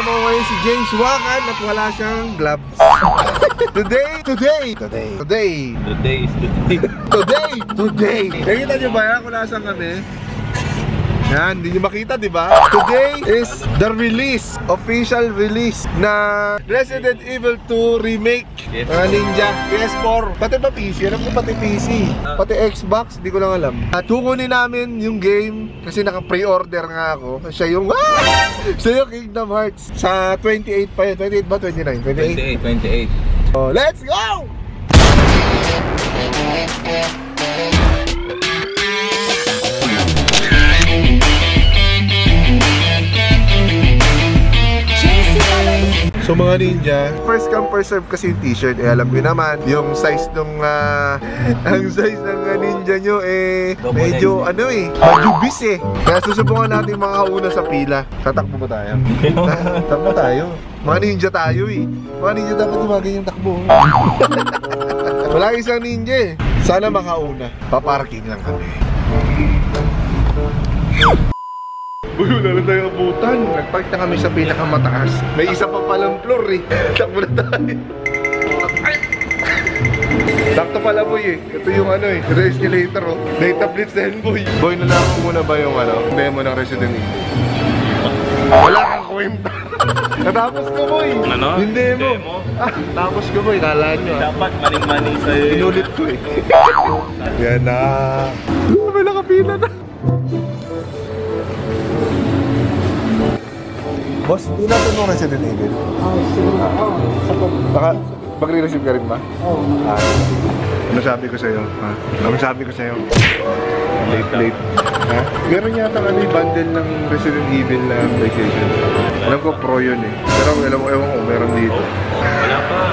Kasama ko ngayon si James Wakan at wala siyang gloves. Today is the day. Nakita niyo ba yan kung nasaan kami? Yan, hindi nyo makita, di ba? Today is the official release na Resident Evil 2 Remake. Ninja, PS4, pati pa PC, alam ko pati PC, pati Xbox, di ko lang alam. Tukunin namin yung game kasi naka-pre-order nga ako. Siya yung Kingdom Hearts sa 28 pa yun. 28 ba? 29? 28. So, let's go! So mga ninja, first come first serve kasi yung t-shirt. Alam niyo naman, yung size ng ang size ng ninja nyo medyo majubis Kaya susubukan natin makauna sa pila. Tatakbo ba tayo? Tatakbo tayo. Mga ninja tayo Mga ninja dapat tumagin yung takbo. Wala isang ninja Sana makauna. Paparking lang kami. Uy, wala na tayong abutan. Nagpark na kami sa pinakamataas. May isa pa palang floor Takbo na tayo. Sakto pala boy Ito yung yung escalator Data blitz na yun boy. Boy, nalaman mo na ba yung demo ng Resident Evil? Wala kang kwenta. Natapos ko boy. Ano? Yung demo. Tapos ko boy, kala nyo dapat maning-maning sa'yo. Inulit ko Yan na. May nakapila na. Boss, hindi natin nung Resident Evil. Baka mag-re-receive ka rin ba? Oo. Ano sabi ko sa'yo? Ano sabi ko sa'yo? Late. Meron yata bundle ng Resident Evil na PlayStation. Alam ko pro yun Pero ewan ko, meron dito.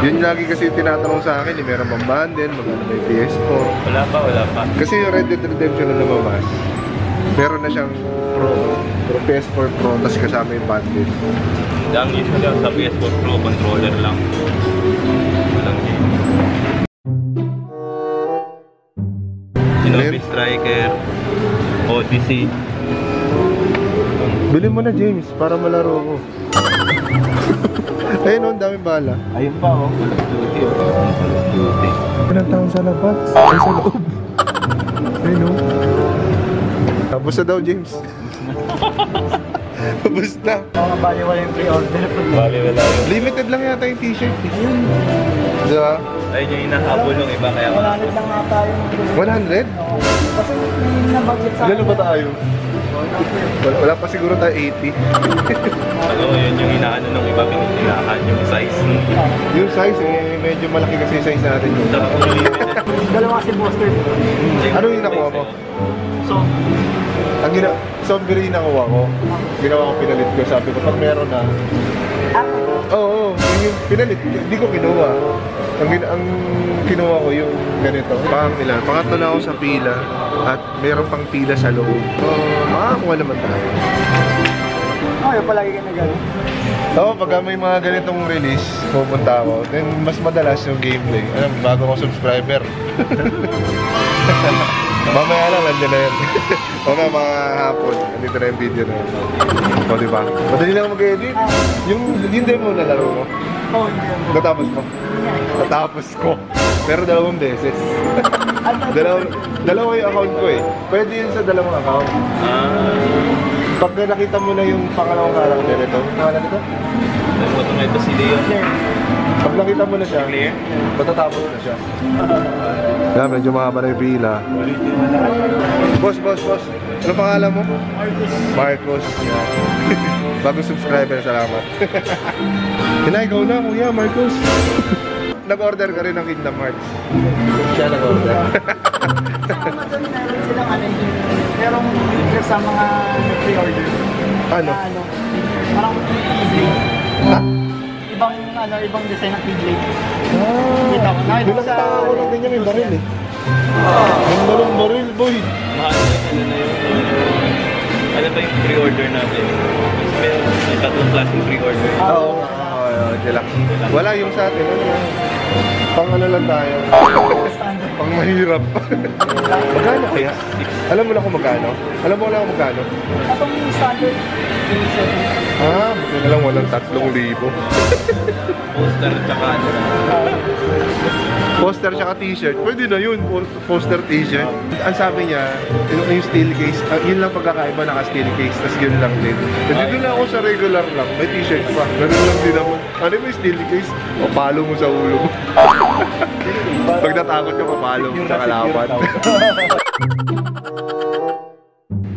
Yun lagi kasi tinatanong sa akin meron bang bundle, magkano may PS4. Wala pa. Kasi yung Red Dead Redemption na lumabas, meron na siyang Pro PS4 Pro, tapos kasama yung bundle. Ang usually sa PS4 Pro, controller lang. Walang game. Shinobi Striker, Odyssey. Bili mo na James, para malaro ko. Ayun daming bala. Ayun pa Call of Duty. Ilang taon sa labas? Ay, sa loob. Ayun Tapos na daw James. Tapos na. Baliwala yung pre-order. Baliwala yung limited lang yata yung t-shirt Diba? Ayun yung hinahabol ng iba kaya 100 lang nga tayo. 100? Kasi may na-budget sa akin. Ilan ba tayo? Wala pa siguro tayo 80. Yun yung hinaano ng iba, pinitilahan yung size. Yung size medyo malaki kasi yung size natin yun. Dalawa kasi booster. Ano yung nakuha mo? So, zombie rin nakuha ko. Ginawa ko, pinalit ko. Sabi ko, pag meron na. Oo, yung pinalit. Hindi ko kinuha. Ang kinuha ko yung ganito. Pangatlo na ako sa pila. At meron pang pila sa loob. Makakuha naman tayo. yung palagi ka na gano'n. Oo, pagka may mga ganitong release, pupunta ako. Then, mas madalas yung gameplay. Bago ko subscriber. Mamaya lang, nandiyan na yan. O nga, mga hapon. Nandito na yung video na yun. O, diba? Madali lang mag-edit. Yung demo na laro mo. Oo, hindi. Natapos mo? Natapos ko. Pero 2 beses. Dalawa yung account ko Pwede yun sa 2 account. Pag nakita mo na yung pangalawang karakter nito, pangalan nito? Ito si Leon. Pag nakita mo na siya, matatapos na siya. Kaya medyo mahaba na yung pila. Boss. Ano pangalan mo? Marcos. Bagong subscriber, salamat. Ikaw na, kuya, Marcos. Nag-order ka rin ng Kingdom Hearts. Siya nag-order. Meron silang merong feature sa mga pre-order. Ano? Parang Keyblade. Ibang design ng Keyblade. Kita ko. Nakita ko lang din niya may baril Ganda ng baril, boy. Mahal na yun. Ano ba yung pre-order natin? May tatlong klaseng pre-order. Oo. Wala yung sa atin. Pang ano lang tayo. Pang mahirap. Magkano kaya? Alam mo na kung magkano? Atong standard. Magkano Alam, walang 3,000. Poster tsaka ano na. Poster tsaka t-shirt. Pwede na yun. Poster t-shirt. Ang sabi niya, yung steel case, yun lang pagkakaiba, naka-steel case, tas yun lang din. Dito na ako sa regular lang, may t-shirt pa. Ganun lang din ako. Ano yung steel case? Papalo mo sa ulo mo. Pag natakot ka, papalo mo sa kalaban.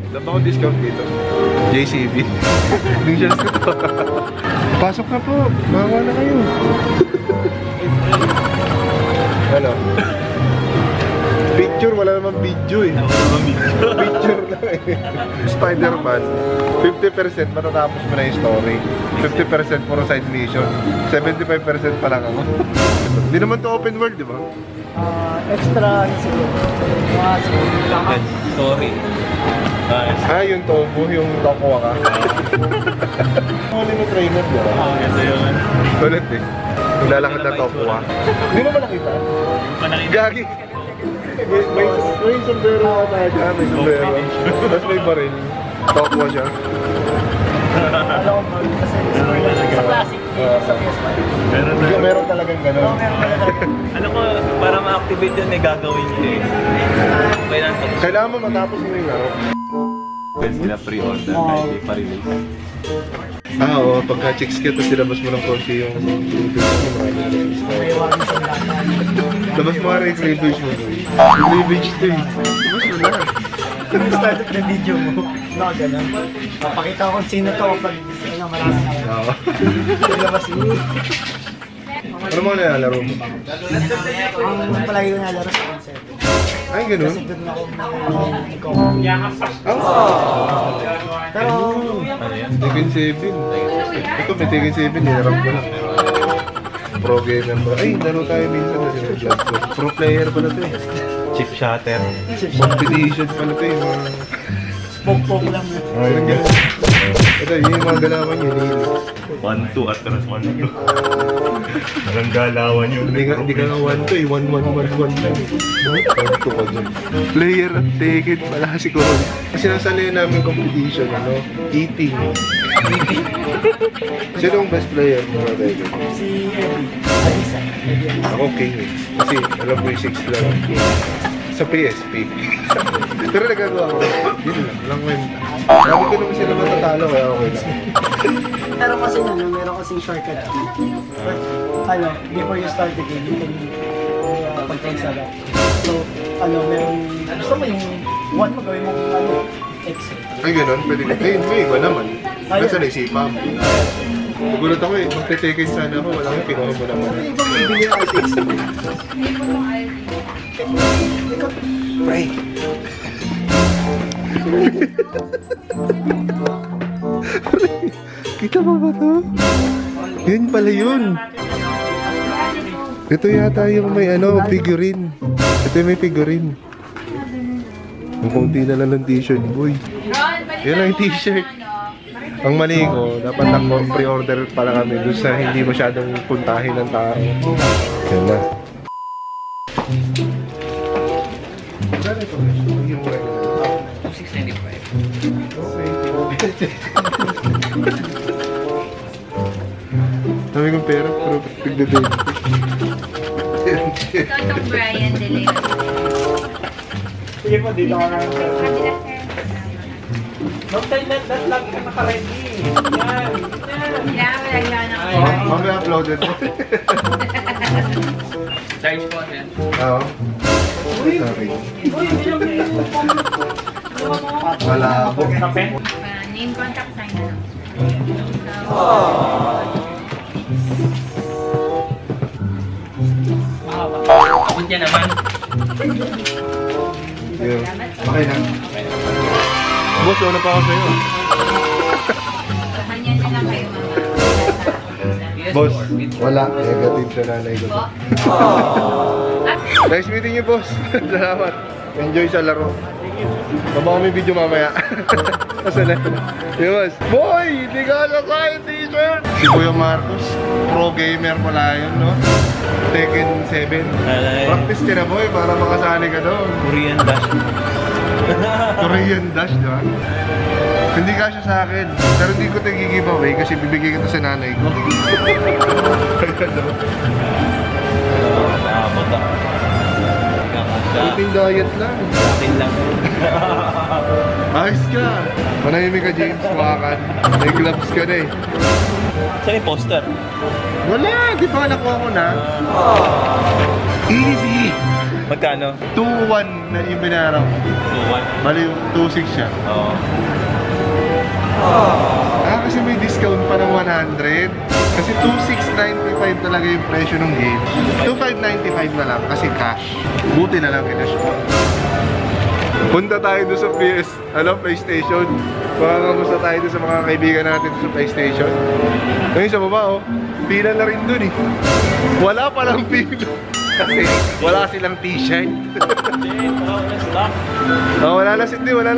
Wala ba akong discount dito? JCB. Initials ko to. Pasok na po. Makawa na kayo. Ano? Picture, wala namang video eh. Picture lang eh. Spider-Man, 50% matatapos mo na yung story. 50% puro side mission. 75% pa lang ako. Hindi naman to open world, di ba? Extra, ano siguro. Sorry. Yung Tofu, yung Tokuwa ka. Huli mo trainer, di ba? Ito yun. Sulit eh. Maglalakad na Tokuwa. Hindi mo ba nakita? Gagi. May sombrero nga tayo dyan, may sombrero. Tapos may baril. Tokuwa siya. Alam ko kasi sa classic, sa PS5. Meron talagang gano'n. Ano ko, para ma-activate yun, may gagawin nyo eh. Kailangan mo matapos mo yung laro. Pwede sila pre-order kahit di pa-release. Oo, pagka chicks ka, tapos sinabas mo ng konti yung cleavage mo, marami na May warning sa lahat. labas mo nga rin yung cleavage mo. Cleavage to eh. Labas mo na. Yung start of the video mo, no, ganun. Papakita ko kung sino to kapag ano, marami na yun. Oo. Naglabas mo. Ano mo nalalaro mo? Ang palagi ko nalaro sa concept. Ay, ganun? Kasi doon ako ikaw. Pero, Ano yan? Tekken 7. Ito may Tekken 7, nilarap ko lang. Pro gamer ba? Ay, laro tayo minsan na sila. Pro player pala to eh. Chip shatter. Competition pala to eh. poke-poke lang. Ay, ganun. Ito, yun yung mga galawan yun. 1-2 at terus 1-2. Parang galawan yun. Hindi ka nga 1 to eh. 1-1-1-1 lang. 1-2 ka dun. Player at Tekken pala kasi ko. Kasi nasalihan namin competition, ano? Eating. Sino ang best player mo na Tekken? Si Eddie. Alisa. Ako king eh. Kasi alam ko yung 6 lang. Sa PSP. Pero nagagawa ko. Yun lang. Walang kwenta. Sabi ko naman sila matatalo kaya okay lang. Pero kasi meron kasing shortcut key. Ano, before you start the game, you can pag-cancel up. So, meron, gusto mo yung one mo gawin mong exit. Ay ganun, pwede ka. May iba naman. Nasa naisipa mo. Nagulat ako eh, magte-taken sana ako, wala kang kinuha mo naman. Ano ibang bibili ng artist? Pray! Kita mo ba to? Yun pala yun. Ito yata yung may figurine. Ito yung may figurine. Ang konti na lang ng t-shirt, boy. Yan lang yung t-shirt. Ang mali ko, dapat pre-order pala kami doon sa hindi masyadong puntahin ng tao. Yan na. Dami kong pera, pero tigda-date. Totong Brian De Leon. Sige po, dito ka na. Kabila, sir. Don't tell that lang ka naka-ready. Yan. Kailangan mo lang yan ako. Mamaya uploaded. Charge po, sir. Oo. Sorry. Wala ako. Name, contact, sign na lang. Abot niya naman. Okay na. Boss, ano pa ako sa'yo? Sa kanya na lang kayo mga. Boss, wala. Negative sa nanay ko. Nice meeting you, boss. Salamat. Enjoy sa laro. Baba kami video mamaya. Masala. Yes. Boy, hindi ka na sa t-shirt. Si Kuya Marcos, pro gamer pala yun, no? Tekken 7. Practice ka na, boy, para makasali ka doon. Korean dash. Korean Dash, di ba? Hindi kasya sa akin. Pero hindi ko ito i-giveaway kasi bibigay ko ito sa nanay ko. Nakabot ako. Eating diet lang. Akin lang. Ayos ka. Manahimik ka, James. Wakan. May gloves ka na eh. Saan yung poster? Wala. Di ba nakuha ko na? Easy. Magkano? 2-1 na yung binara ko. 2-1. Bali, 2-6 siya. Oo. Kasi may discount pa ng 100. Kasi 2,695 talaga yung presyo ng game. 2,595 na lang kasi cash. Buti na lang kinash ko. Punta tayo doon sa PlayStation. Makakamusta tayo doon sa mga kaibigan natin sa PlayStation. Ngayon sa baba, oh. Pila na rin doon eh. Wala palang pila. Kasi wala silang t-shirt. Hindi, wala na stock. Oh, wala na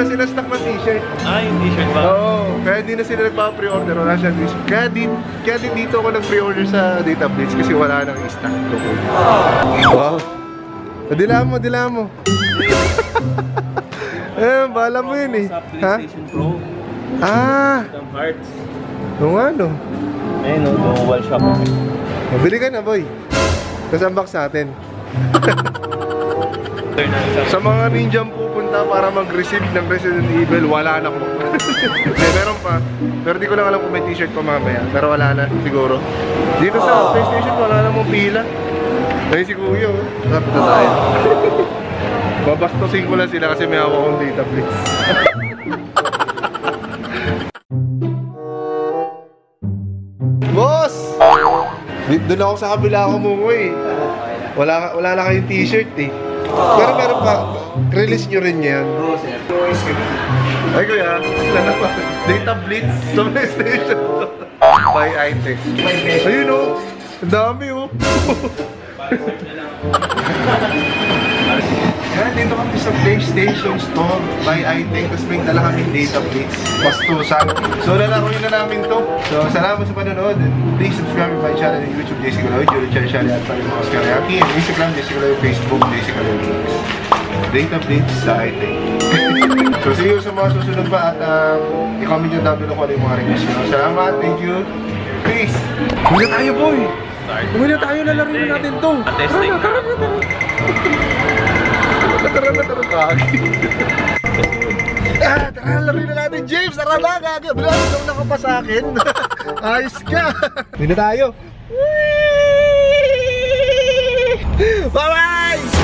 silang stock ng t-shirt. Ah, yung t-shirt ba? Oo, kaya hindi na sila nagpa-pre-order, wala siya t-shirt. Kaya dito ako nag-pre-order sa Data Blitz kasi wala nang stock doon. Wow. Dila mo. Eh, bahala mo yun eh. Sa Ha? PlayStation Pro. Ah, Kingdom Hearts. nung ano? Ayun, no, mobile shop. Mabili ka na, boy. Tapos unbox natin. Sa mga ninjang pupunta para mag-receive ng Resident Evil, wala na ko. Hindi, meron pa. Pero di ko lang alam kung may t-shirt pa mamaya. Pero wala na, siguro. Dito sa PlayStation, wala na mong pila. Ayun si Kuya, oh. Tapos na tayo. Babastosin ko lang sila kasi may hawak akong Data Blitz. Boss! Doon ako sa kabila kumuha eh. Wala na kayong t-shirt eh. Pero meron pa, release nyo rin yan. Ay kuya, wala na pa. Data Blitz sa PlayStation. Buy item. Ayun oh, ang dami oh. Yan, dito kami sa PlayStation Store. Buy item, tapos may dala kaming Data Blitz. Bastusan. So lalaroin na namin to. So salamat sa panonood. Please subscribe to my channel on YouTube, JC Galoy, YouTube channel at Palimos Kariaki, Instagram, JC Galoy, Facebook, JC Galoy. Data Blitz sa item. So see you sa mga susunod pa at i-comment nyo down below kung ano yung mga request nyo. Salamat, thank you. Peace! Muna tayo boy! Muna tayo, lalaroin na natin to. Testing. Tara na. Tara, laruin na natin, James! Tara na, gaga! Bilang ka pa sa akin. Ayos ka! Hindi na tayo. Bye-bye!